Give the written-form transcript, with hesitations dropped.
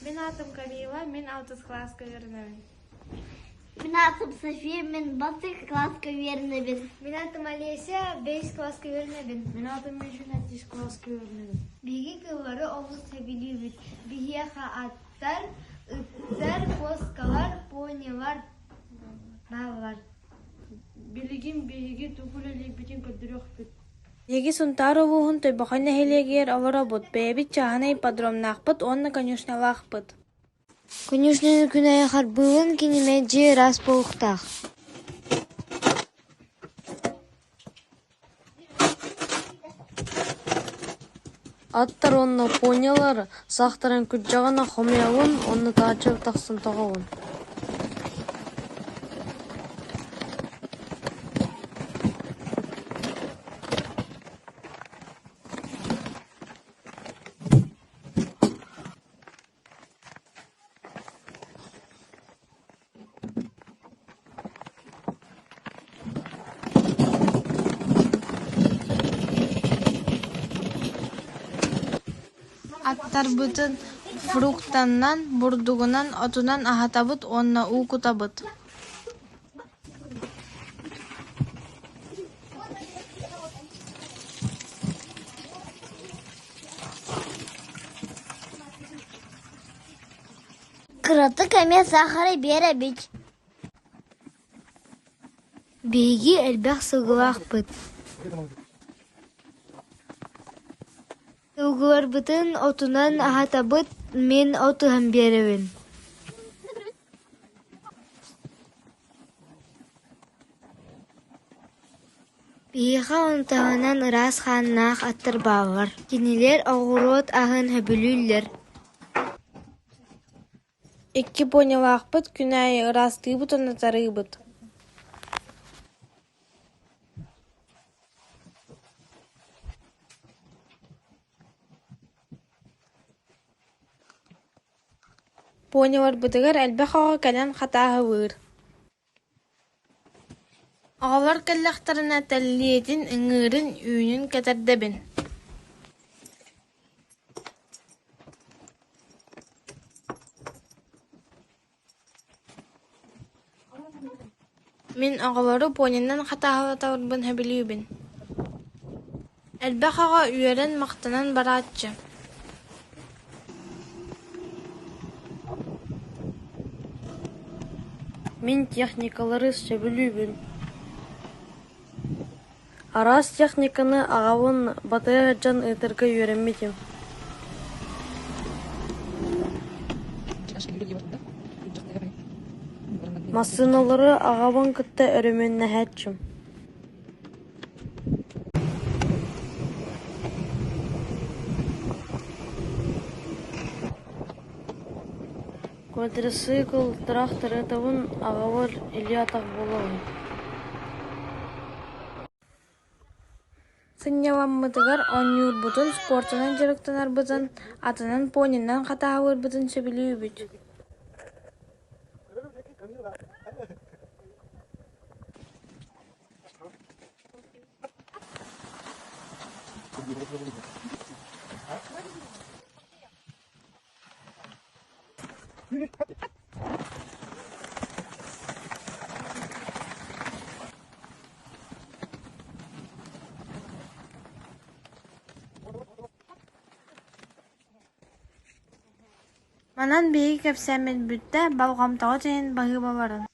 Мен атым Камила, мен 6 класска вернебин. Мен атым София, мен 6 класска вернебин. Мен атым Олеся, 5 класска вернебин. Мен атым Мишина, 10 класска вернебин. Биги кыллары олус себилибит. Биги аттар, ыттар, коскалар, понилар бар. Билигин биги тугулели битин көдүрөкпүт. Еги Сунтаровухун тойбохойна хелегер олоробут, бэбит чаганай подромнахпыт, онна конюшналахпыт. Конюшнаны күнай харбылын кинемеджи раз полуктах. Аттар онна понялар, сахтаран күджагана хомялын, онна таачыр тахсын тоговун. Аттар бытын фруктаннан, бурдугунан, отунан ахатабыт, онна укутабыт. Кыраты кәме сахары бере бич. Бейги әлбәқ сығылақ бұд. Сығылар бұтын отунан ахата бұд, мен отуған беревін. Бейға онтағынан ырас қаннақ аттыр бағыр. Кенелер оғырот ағын хөбілілер. Икки понялахпыт, күнай ырастыйбыт, онна тарыйбыт. Понялар бытыгар әлбәқ аға кәлен хатаға бұр. Ағалар кәлләқтарына тәллиетін үңірін үйінін кәтәрдәбін. Мен ағалары понянан хатаға тауырбын хөбілейбін. Әлбәқ аға үйерін мақтанан баратчы. Мен техникалары сөбілейбін. Арас техниканы ағауын батыға жан ұйтырға үйеренметім. Масыналары ағауын күтті өріменне хәтчім. Квадрицикл трактор этабын ағавар иле атақ болауын. Сынняваммытыгар оннюр бутын спортынан жарықтанар бутын, атынан понинан хатағыр бутын сөбілі үбіт. Манан бейі кәпсәмет бүтті балғамтағы тейін бағы баларын.